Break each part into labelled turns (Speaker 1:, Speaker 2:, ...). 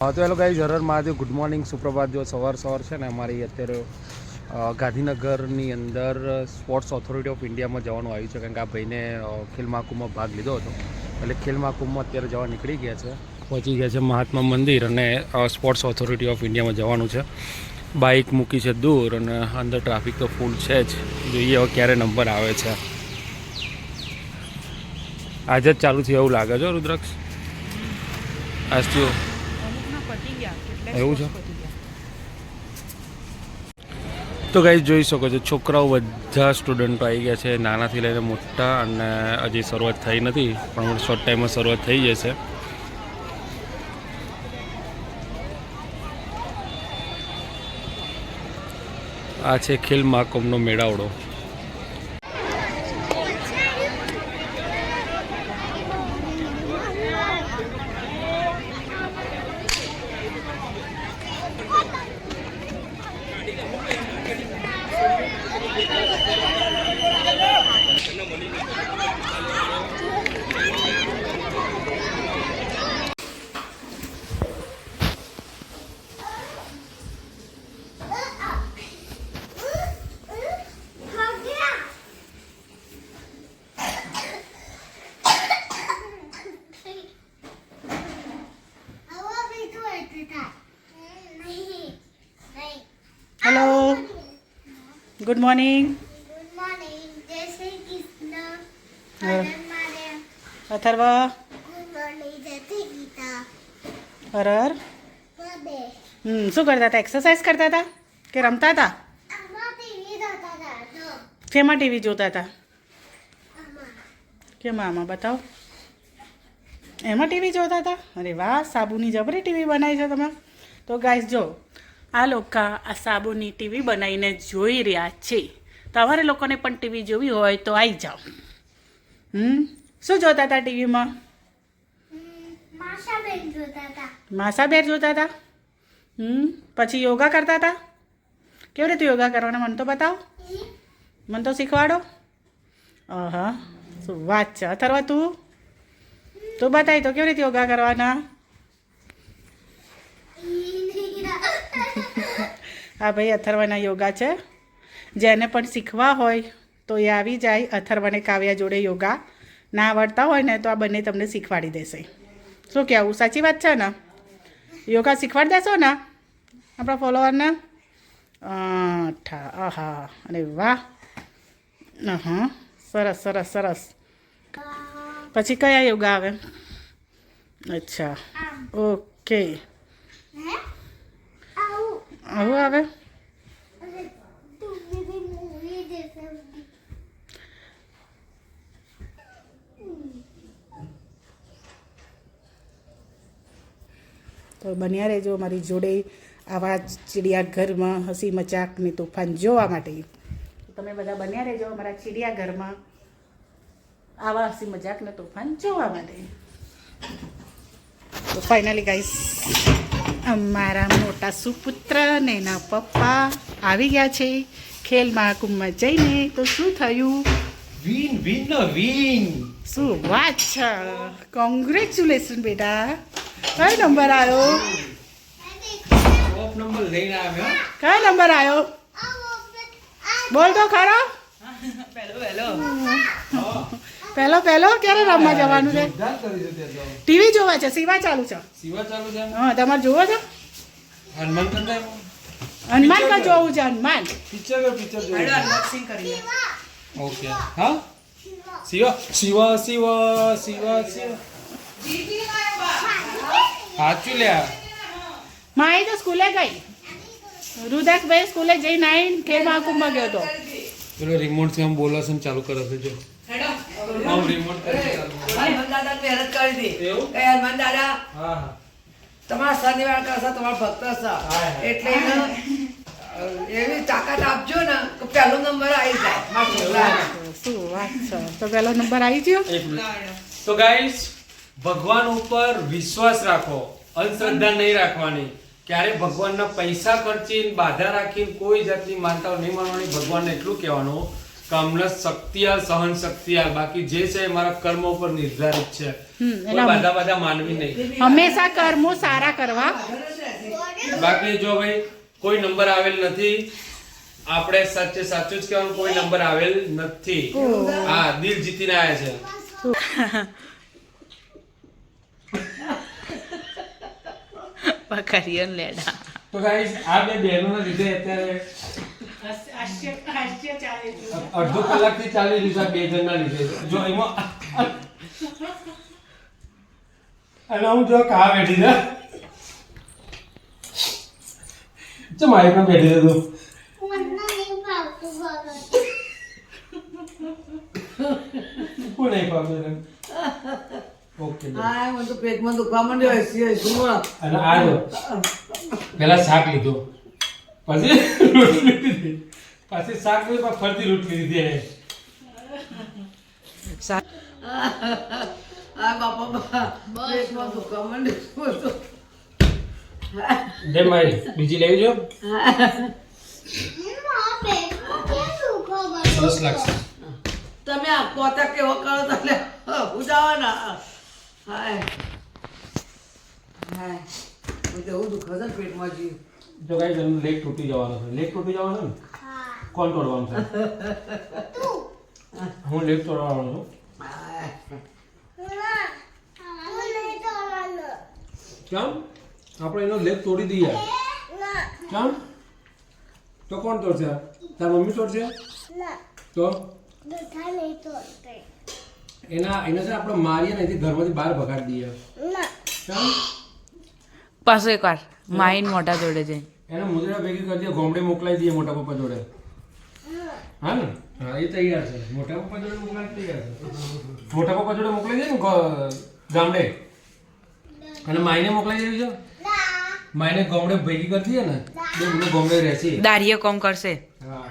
Speaker 1: હા તો hello guys, Har Har Mahadev, good morning, સુપ્રભાત. જો સવાર છે ને અમારી અત્યારે ગાંધીનગરની અંદર સ્પોર્ટ્સ ઓથોરિટી ઓફ ઇન્ડિયામાં જવાનું આવ્યું છે, કારણ કે આ ભાઈને ખેલ મહાકુંભમાં ભાગ લીધો હતો, એટલે ખેલ મહાકુંભમાં અત્યારે જવા નીકળી ગયા છે, પહોંચી ગયા છે મહાત્મા મંદિર, અને સ્પોર્ટ્સ ઓથોરિટી ઓફ ઇન્ડિયામાં જવાનું છે. બાઇક મૂકી છે દૂર, અને અંદર ટ્રાફિક તો ફૂલ છે જ. જોઈએ હવે ક્યારે નંબર આવે છે. આજે જ ચાલુ થયું એવું લાગે છે રુદ્રાક્ષ, આજથી એવું છે. તો ગાઈઝ જોઈ શકો છો, છોકરાઓ બધા સ્ટુડન્ટો આવી ગયા છે, નાનાથી લઈને મોટા, અને હજી શરૂઆત થઈ નથી, પણ શોર્ટ ટાઈમમાં શરૂઆત થઈ જશે. આ છે ખેલ મહાકુંભનો મેળાવડો.
Speaker 2: Hello, good morning.
Speaker 3: Good morning. जय श्री कृष्ण.
Speaker 2: Atharva,
Speaker 3: good morning. जय श्री गीता.
Speaker 2: हरर.
Speaker 3: बर्थडे.
Speaker 2: શું કરતા હતા? એક્સરસાઇઝ કરતા હતા કે રમતા હતા?
Speaker 3: આમાં ટીવી જોતા હતા. જો
Speaker 2: શેમાં ટીવી જોતા હતા?
Speaker 3: આમાં.
Speaker 2: કેમ આમાં બતાવો. એમાં ટીવી જોતા હતા? અરે વાહ, સાબુની જબરી ટીવી બનાવી છે તમે. તો ગાઈસ જો, આ લોકો આ સાબુની ટીવી બનાવીને જોઈ રહ્યા છે. તમારે લોકોને પણ ટીવી જોવી હોય તો આવી જાઓ. શું જોતા હતા ટીવીમાં?
Speaker 3: માશાબેન જોતા હતા.
Speaker 2: માસાબેર જોતા હતા. પછી યોગા કરતા હતા. કેવી રીતે યોગા કરવાના મને તો બતાવો, મને તો શીખવાડો. હા, શું વાત છે. અથર્વ તું બતાવી તો કેવી રીતે યોગા કરવાના. હા ભાઈ, અથર્વના યોગા છે. જેને પણ શીખવા હોય તો એ આવી જાય. અથર્વને કાવ્યા જોડે યોગા ના આવડતા હોય ને તો આ બંને તમને શીખવાડી દેશે. શું કહેવું, સાચી વાત છે ને? યોગા શીખવાડી દેશો ને આપણા ફોલોવરને? આહા, અરે વાહ. હા, સરસ સરસ સરસ. પછી કયા યોગા આવે? અચ્છા, ઓકે, આવું આવે. તો બન્યા રહેજો મારી જોડે આવા ચિડિયાઘરમાં હસી મજાક ને તોફાન જોવા માટે. તમે બધા બન્યા રહેજો અમારા ચિડિયાઘરમાં આવા હસી મજાક ને તોફાન જોવા માટે. તો ફાઇનલી ગાઈસ, અમારા મોટા સુપુત્ર ને એના પપ્પા આવી ગયા છે ખેલ મહાકુંભમાં જઈને. તો શું થયું? વિન. શું વાત છે. કોંગ્રેચ્યુલેશન બેટા. કયો નંબર આવ્યો? કયો નંબર આવ્યો? બોલ તો ખરો. પહેલો ક્યારે રમવા જવાનું છે? ટીવી જોવા છે. સિવા ચાલુ છે. હા, તમારે જોવો છો? હનુમાન કા જોવું છે? હનુમાન પિક્ચર અનબોક્સિંગ કરીએ.
Speaker 1: ઓકે, હા. શિવા સાચું લ્યા.
Speaker 2: માઈ તો સ્કૂલે ગઈ. રુદ્રાક્ષભાઈ સ્કૂલે જઈને આવીને ખેલ મહાકુંભમાં ગયો હતો.
Speaker 1: પેલો રિમોટ થી આમ બોલાશન ચાલુ કરે છે. જો રિમોટ
Speaker 4: દાદા મહેનત કરી હતી. હનુમાન દાદા તમારા શનિવાર કરશે, તમારા ભક્ત છે, એટલે એવી તાકાત આપજો ને કે પહેલો નંબર આવી જાય.
Speaker 2: શું વાત છે. તો પહેલો નંબર આવી ગયો.
Speaker 1: તો ગાઈસ, ભગવાન ઉપર વિશ્વાસ રાખો, અંધશ્રદ્ધા નહીં રાખવાની. ક્યારે ભગવાનના પૈસા ખર્ચીને બાધા રાખીને કોઈ જાતની માનતાઓ નહીં માનવાની. ભગવાનને એટલું કહેવાનું કામને શક્તિ આ સહન શક્તિ આ બાકી જે છે એ મારા કર્મ ઉપર નિર્ધારિત છે
Speaker 2: એટલે
Speaker 1: કોઈ બધા માનવી નહીં
Speaker 2: હંમેશા કર્મો સારા કરવા.
Speaker 1: બાકી જો ભાઈ કોઈ નંબર આવેલ નથી આપણે સાચે સાચું જ કહેવાનું કોઈ નંબર આવેલ નથી હા દિલ જીતીને આવ્યા છે
Speaker 2: પકડીએ લેડા.
Speaker 1: તો ગાઈસ આ બે બહેનોના લીધે અત્યારે અડધો કલાકથી ચાલી રહ્યું છે આ બે જણના લીધે જો એમાં અને હું જો કા બેઠી છે ચમ આવી પણ બેઠી છે તું
Speaker 3: મને નહીં ભાવતું બરોબર.
Speaker 1: કોણ નહીં પામે ઓકે
Speaker 4: હા મને તો પેટમાં દુખવા માંડ્યો હસી
Speaker 1: અને આ જો પહેલા શાક લીધું પછી રોટલી લીધી પછી શાક લીધું પછી ફરતી રોટલી લીધી એને
Speaker 4: આ બાપા પેટમાં દુખવા માંડ્યો
Speaker 1: દે મારી બીજી લેવી જો
Speaker 3: મારા પેટમાં કેમ દુખો બરોબર?
Speaker 1: સરસ લાગશે
Speaker 4: તમે આ પોતા કેવો કરો તમે ઉજાવાના હાય હાય મને એવું દુખે છે ને પેટમાં જીવ
Speaker 1: જો ગાઈસ એનું લેગ તૂટી જવાનો છે લેગ તૂટી જવાનો ને
Speaker 3: હા.
Speaker 1: કોણ તોડવાનું છે
Speaker 3: તું.
Speaker 1: હું લેગ તોડવાનો છું
Speaker 4: હાય.
Speaker 3: ના. તું નહીં તોડવાનો.
Speaker 1: કેમ આપણે એનો લેગ તોડી દઈએ
Speaker 3: ના.
Speaker 1: કેમ તો કોણ તોડશે તાર મમ્મી તોડશે
Speaker 3: ના.
Speaker 1: તો
Speaker 3: બધા નહીં તોડતે.
Speaker 1: એના છે આપણે મારીએ ને એથી ઘરમાંથી બહાર ભગાડી દઈએ
Speaker 3: ના.
Speaker 1: કેમ
Speaker 2: પાછો એકવાર માઈન મોટા જોડે જઈ
Speaker 1: એને મુદ્રા ભેગી કરી દઈએ ગોમડે મોકલાવી દઈએ મોટા પપ્પા જોડે હા ને હા એ તૈયાર છે મોટા પપ્પા જોડે મોકલાવી તૈયાર છે મોટા પપ્પા જોડે મોકલાવી દે ને ગામડે અને માઈને મોકલાવી દેવી છે
Speaker 3: ના.
Speaker 1: માઈને ગામડે ભેગી કરી દઈએ ને બે મને ગામડે રહેશે
Speaker 2: દારીએ કોમ કરશે.
Speaker 1: હા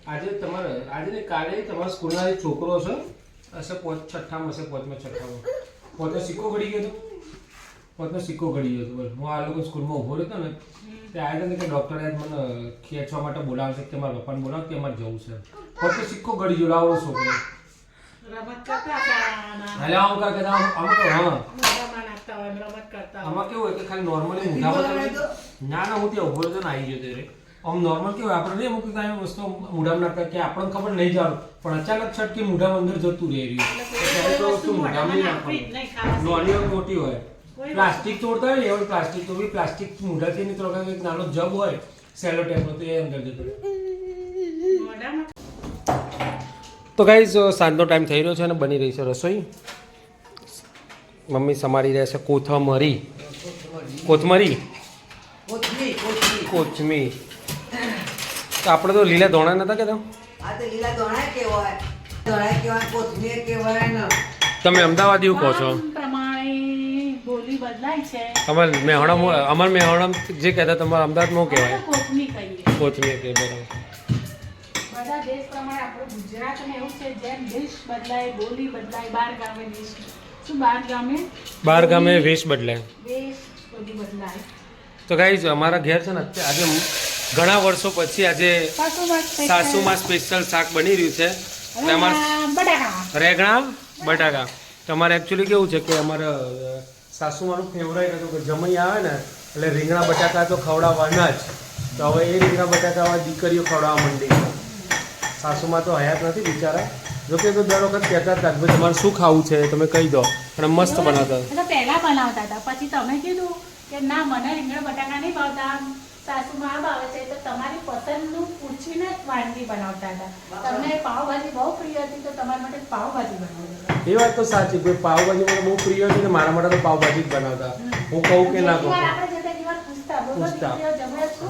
Speaker 1: આજે ને કાલે તમારા સ્કૂલના એક છોકરો હશે હશે છઠ્ઠામાં હશે છઠ્ઠામાં પોતે સિક્કો ઘડી ગયો હતો પોતે સિક્કો ઘડી ગયો હતો બોલ હું આ લોકો સ્કૂલમાં ઊભો રહ્યો હતો ને તે આવ્યા હતા કે ડૉક્ટરે આજ મને ખેંચવા માટે બોલાવશે કે મારા પપ્પાને બોલાવ કે અમારે જવું છે પોતે સિક્કો ઘડી ગયો લાવો છોકરો એટલે આમ કહેતા આમાં તો હા આમાં કેવું હોય કે ખાલી નોર્મલી મૂઢામાં ના હું ત્યાં ઊભો રહ્યો ને આવી ગયો ત્યારે આમ નોર્મલ કેવું આપણે નહીં અમુક કાંઈ વસ્તુ મૂઢામાં નાખતા કે આપણને ખબર નહીં જાવ પણ અચાનક છટકી મૂઢામાં અંદર જતું રહે રહ્યું ત્યારે તો વસ્તુ મૂઢામાં નહીં નાખવાનું નોની હોય મોટી હોય પ્લાસ્ટિક તોડતા હોય ને એવું પ્લાસ્ટિક તો બી પ્લાસ્ટિક મૂઢાથી નહીં તોડતા એક નાનો જગ હોય સેલો ટેપનો તો એ અંદર જતો તો ગાઈઝ સાંજનો ટાઈમ થઈ રહ્યો છે અને બની રહી છે રસોઈ મમ્મી સમારી રહ્યા છે કોથમરી
Speaker 4: કોથમીર
Speaker 1: તો આપણે તો લીલા ધોણા નતા કહેતા
Speaker 4: આ તો લીલા ધોળા કહેવાય કોથમીર કહેવાય ને
Speaker 1: તમે અમદાવાદી કહો છો
Speaker 2: પ્રમાણે બોલી બદલાય છે.
Speaker 1: અમાર મેહોણા જે કહેતા તમારા અમદાવાદમાં શું કહેવાય
Speaker 2: કોથમી કહીએ.
Speaker 1: કોથમીર કે બરાબર
Speaker 2: બધા દેશ પ્રમાણે આપણું ગુજરાતમાં એવું છે જેમ દેશ બદલાય બોલી બદલાય બાર ગામે દેશ શું
Speaker 1: બાર ગામે વેશ બદલાય
Speaker 2: દેશ બધું બદલાય.
Speaker 1: તો ગાઈઝ અમારા ઘેર છે ને આજે ઘણા વર્ષો પછી આજે સાસુમાં સ્પેશિયલ શાક બની રહ્યું છે અને અમારા રેગણા બટાકા તમારે એકચ્યુઅલી કેવું છે કે અમારા સાસુમાનું ફેવરેટ હતું કે જમઈ આવે ને એટલે રીંગણા બટાકા તો ખવડાવવાના જ તો હવે એ રીંગણા બટાકા હવે દીકરીઓ ખવડાવવા માંડી સાસુમાં તો હયાત નથી બિચારા જોકે તો દર વખત કહેતા હતા કે ભાઈ તમારે શું ખાવું છે તમે કહી દો અને મસ્ત બનાવતા
Speaker 2: એટલે પહેલા બનાવતા હતા પછી તમે કીધું કે ના મને રીંગણા બટાકા નહીં ભાવતા સાસુમાં આ ભાવે છે તો તમારી પસંદનું પૂછીને જ વાનગી બનાવતા હતા. તમને પાવભાજી બહુ પ્રિય હતી તો તમારા માટે પાવભાજી બનાવતા.
Speaker 1: એ વાત તો સાચી ભાઈ પાવભાજી મને બહુ પ્રિય હતી ને મારા માટે તો પાવભાજી જ બનાવતા હું કહું કે ના કહું પૂછતા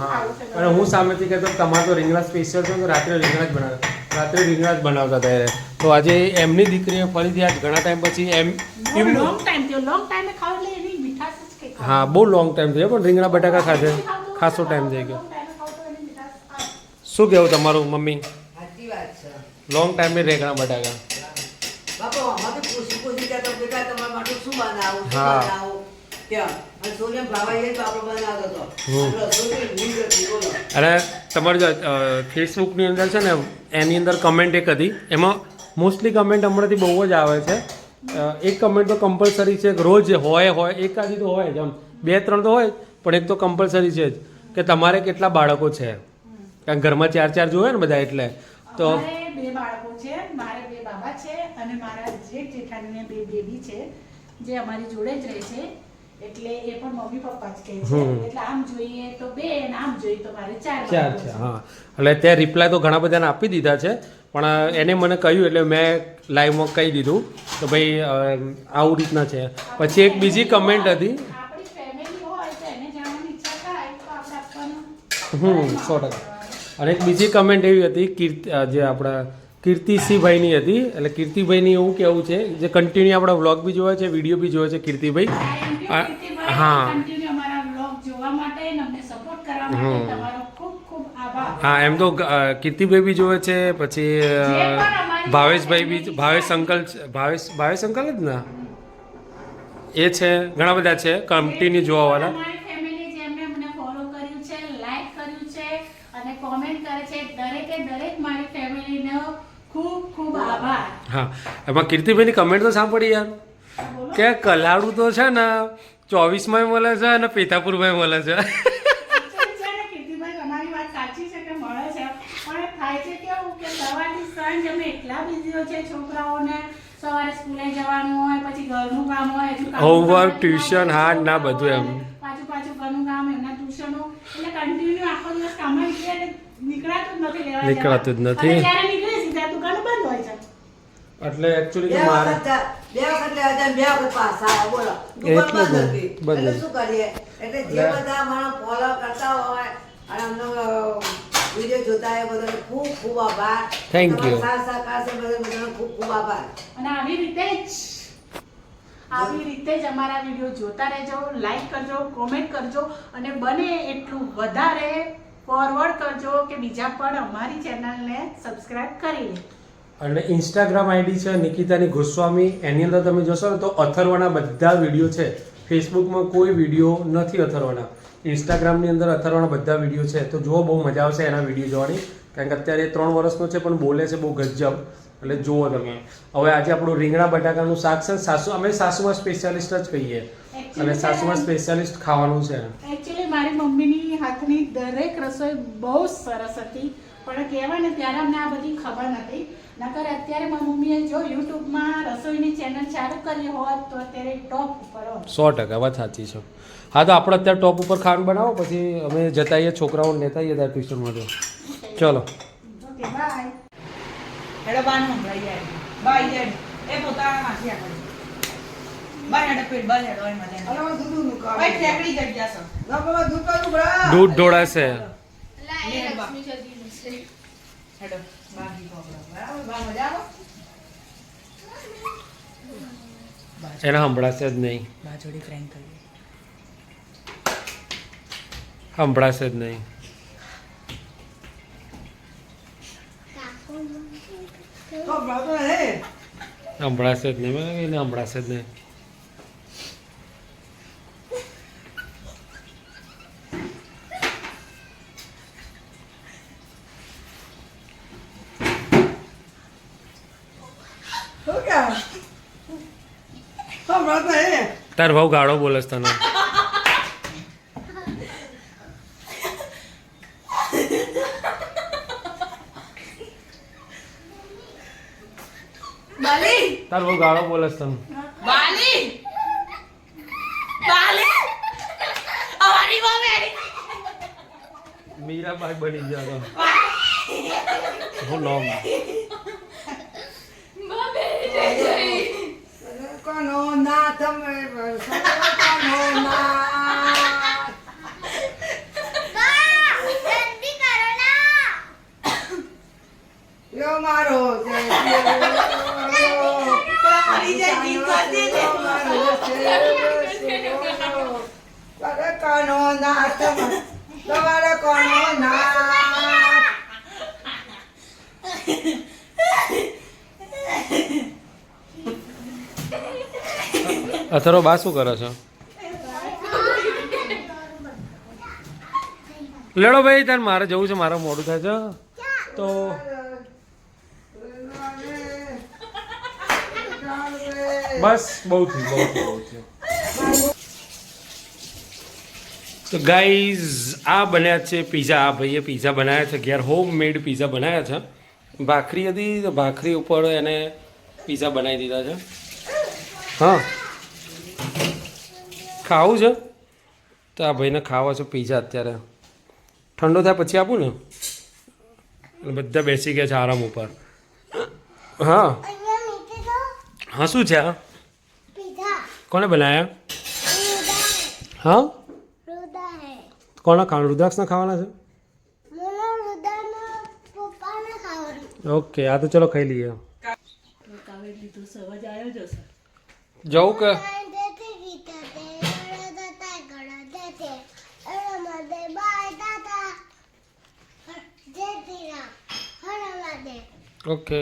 Speaker 1: હા અને હું સામેથી કહેતો તમારે તો રીંગણા સ્પેશિયલ છે તો રાત્રે રીંગણા જ બનાવતા ત્યારે તો આજે એમની દીકરીએ ફરીથી આજ ઘણા ટાઈમ પછી હા બહુ લોંગ ટાઈમ થયો પણ રીંગણા બટાકા ખાધે ખાસો ટાઈમ થઈ ગયો શું કહેવું તમારું મમ્મી
Speaker 4: સાચી વાત છે
Speaker 1: લોંગ ટાઈમે રીંગણા બટાકા
Speaker 4: બાપા અમારે પૂછી કહેતો બેટા તમારા માટે શું બનાવું
Speaker 1: હા.
Speaker 4: ત્યાં અને રસોઈને ભાવાઈએ તો આપણો બનાવતો હતો. રસોઈ ભૂલ હતી, બોલો.
Speaker 1: અને તમારે જો ફેસબુકની અંદર છે ને એની અંદર કમેન્ટ એક હતી, એમાં મોસ્ટલી કમેન્ટ હમણાંથી બહુ જ આવે છે. એક કમેન્ટ તો કમ્પલસરી છે કે રોજ હોય એકાદી તો હોય જ, આમ 2-3 તો હોય જ, પણ એક તો કમ્પલસરી છે જ કે તમારે કેટલા બાળકો છે, કારણ કે ઘરમાં 4 જોવે ને બધા, એટલે તો
Speaker 2: મારે 2 બાળકો છે, મારે 2 બાબા છે અને મારા જેઠ જેઠાણીને 2 બેબી છે જે અમારી જોડે જ રહે છે, એટલે એ પણ મમ્મી પપ્પા જ કહે છે. એટલે આમ જોઈએ તો 2 અને આમ જોઈએ તો મારે 4
Speaker 1: 4 છે. હા, એટલે ત્યાં રિપ્લાય તો ઘણા બધાને આપી દીધા છે, પણ એને મને કહ્યું એટલે મેં લાઈવમાં કહી દીધું કે ભાઈ આવું રીતના છે. પછી એક બીજી કમેન્ટ હતી,
Speaker 2: આપણી ફેમિલી હોય તો એને જાણવાની ઈચ્છા થાય તો આપણે આપવાનું.
Speaker 1: 100%. અને એક બીજી કમેન્ટ એવી હતી જે આપણા કીર્તિસિંહભાઈની હતી. એટલે કીર્તિભાઈની એવું કહેવું છે જે કન્ટિન્યુ આપણા વ્લોગ બી જોવે છે, વિડીયો બી જોવે છે કીર્તિભાઈ. હા
Speaker 2: કન્ટિન્યુ અમારા વ્લોગ જોવા માટે અને અમને સપોર્ટ કરવા માટે તમારો ખૂબ ખૂબ આભાર.
Speaker 1: હા, એમ તો કીર્તિભાઈ બી જોવે છે, પછી ભાવેશભાઈ બી, ભાવેશ અંકલ જ ને એ છે, ઘણા બધા છે કન્ટિન્યુ જોવાવાળા.
Speaker 2: અમારી ફેમિલી જેમને મને ફોલો કર્યું છે, લાઈક કર્યું છે અને કોમેન્ટ કરે છે, દરેક મારી ફેમિલીનો ખૂબ ખૂબ આભાર.
Speaker 1: હા, એમાં કીર્તિભાઈની કમેન્ટ તો સાંભળી યાર, કે કલાડું તો છે ને 24માં મળે છે અને પેથાપુરમાં મળે છે.
Speaker 2: Actually છે ને કીર્તિભાઈ, તમારી વાત સાચી છે કે મળે છે, પણ થાય છે કેવું કે સવારથી સાંજ અમે એટલા બિઝી હોય છે, છોકરાઓને સવારે સ્કૂલે જવાનું હોય, પછી ઘરનું કામ હોય, હજુ કામ
Speaker 1: હોમવર્ક,
Speaker 2: કરવાનું
Speaker 1: ટ્યુશન,
Speaker 2: હોય,
Speaker 1: હા ના બધું એમ.
Speaker 2: પાછું ઘરનું કામ, એમના ટ્યુશનો, એટલે કન્ટિન્યુ આખો દિવસ કામમાં નીકળાતું જ નથી,
Speaker 1: નીકળાતું જ નથી.
Speaker 2: અને જ્યારે નીકળે સીધા દુકાન બંધ હોય છે.
Speaker 1: એટલે એકચ્યુઅલી
Speaker 4: બે
Speaker 1: કે મારે
Speaker 4: વખત લેવા જાય, 2 વખત પાછા આવે, બોલો.
Speaker 1: એટલે
Speaker 4: દુકાન બંધ હતી.
Speaker 1: બંધ.
Speaker 4: એટલે શું કરીએ? એટલે જે બધા માણસ ફોલો કરતા હોય અને અમને વિડીયો જોતા હોય બધાને ખૂબ ખૂબ આભાર.
Speaker 1: Thank you.
Speaker 4: તમારા સાથ સહકાર છે બધાને ખૂબ ખૂબ આભાર.
Speaker 2: અને આવી રીતે જ અમારા વિડીયો જોતા રહેજો, લાઈક કરજો, કોમેન્ટ કરજો અને બને એટલું વધારે ફોરવર્ડ કરજો કે બીજા પણ અમારી ચેનલને સબસ્ક્રાઇબ કરી લે.
Speaker 1: અને ઇન્સ્ટાગ્રામ આઈડી છે નિકિતાની ગોસ્વામી, એની અંદર તમે જોશો ને તો અથર્વના બધા વિડીયો છે. ફેસબુકમાં કોઈ વિડીયો નથી અથર્વના, ઇન્સ્ટાગ્રામની અંદર અથર્વના બધા વિડીયો છે. તો જુઓ, બહુ મજા આવશે એના વિડીયો જોવાની, કારણ કે અત્યારે 3 વર્ષનો છે પણ બોલે છે બહુ ગજબ, એટલે જુઓ તમે. હવે આજે આપણું રીંગણા બટાકાનું શાક છે, અમે સાસુમાં સ્પેશિયાલિસ્ટ જ કહીએ, અને સાસુમાં સ્પેશિયાલિસ્ટ ખાવાનું છે.
Speaker 2: એકચ્યુઅલી મારી મમ્મીની હાથની દરેક રસોઈ બહુ સરસ હતી, પણ કહેવાય ને ત્યારે અમને આ બધી ખબર નથી. નકર અત્યારે મારી મમ્મીએ જો યુટ્યુબમાં રસોઈની ચેનલ ચાલુ કરી હોત તો અત્યારે ટોપ ઉપર હોત.
Speaker 1: 100% વાત સાચી છે. હા, તો આપણે અત્યારે ટોપ ઉપર ખાવાનું બનાવો, પછી અમે જતા આવીએ, છોકરાઓને લેતા આવીએ ત્યાં ટ્યુશનમાં. ચલો
Speaker 2: ઓકે, બાય.
Speaker 5: હેડો બાન સંભળાઈ જાય બાય જાય એ પોતાના માથે આગળ બાય હેડો પેટ બાય હેડો એ મજા
Speaker 4: અરે મારે દૂધ નું કામ.
Speaker 5: બાય ઠેકડી જગ્યા છે
Speaker 4: ના બાબા દૂધ કાઢું બરા.
Speaker 1: દૂધ ઢોળાશે,
Speaker 5: હેડો બાકી કોકડા બરાબર બા મજા આવે
Speaker 1: એને સંભળાશે જ નહીં,
Speaker 5: બા જોડી ફ્રેન્ક કરીએ
Speaker 1: સંભળાશે જ નહીં.
Speaker 4: તો બાબા હે
Speaker 1: સંભળાશે જ નહીં, એને સંભળાશે જ નહીં.
Speaker 4: શું કે તો બાબા હે
Speaker 1: તાર ભાવ ગાળો બોલે છે તને.
Speaker 5: બાલી
Speaker 1: તાર ભાવ ગાળો બોલે છે તને.
Speaker 5: બાલી બાલી અમારી મમ્મી
Speaker 1: મીરાબાઈ બની ગયા તો હું નામ
Speaker 4: કોનો નાથ મે કોનો નાથ
Speaker 3: જલ્દી કરો ના.
Speaker 4: યો મારો છે
Speaker 5: મારી જે ગીત ગાતી છે.
Speaker 4: કોનો નાથ તમારે કોનો નાથ
Speaker 1: અથરો બા શું કરે છે? લેડો ભાઈ તાર મારે જવું છે, મારે મોડું થાય છે તો બસ બહુ થયું. તો ગાઈઝ આ બન્યા છે પીઝા. આ ભાઈએ પીઝા બનાવ્યા છે ઘેર, હોમ મેડ પીઝા બનાવ્યા છે. ભાખરી હતી તો ભાખરી ઉપર એને પીઝા બનાવી દીધા છે. હા ખાવું છે તો આ ભાઈને ખાવા છે પીઝા. અત્યારે ઠંડો થાય પછી આપું ને. અને બધા બેસી ગયા છે આરામ ઉપર. હા
Speaker 3: અહીંયા નીચે તો
Speaker 1: હા શું છે આ?
Speaker 3: પીઝા
Speaker 1: કોને બનાવ્યા?
Speaker 3: रुदा
Speaker 1: હા
Speaker 3: रुदा है
Speaker 1: કોના ખાવાનું? રુદ્રાક્ષના ખાવાના છે.
Speaker 3: मोनो रुदा ना पप्पा ने खावरी
Speaker 1: ઓકે આ તો ચલો ખાઈ લઈએ.
Speaker 2: લીધું સવાજ આવ્યો જશે.
Speaker 1: જવું કે
Speaker 3: देते गीता ते गड़ा देते अरे मदे बाय दादा जय तेरा हर मदे
Speaker 1: ઓકે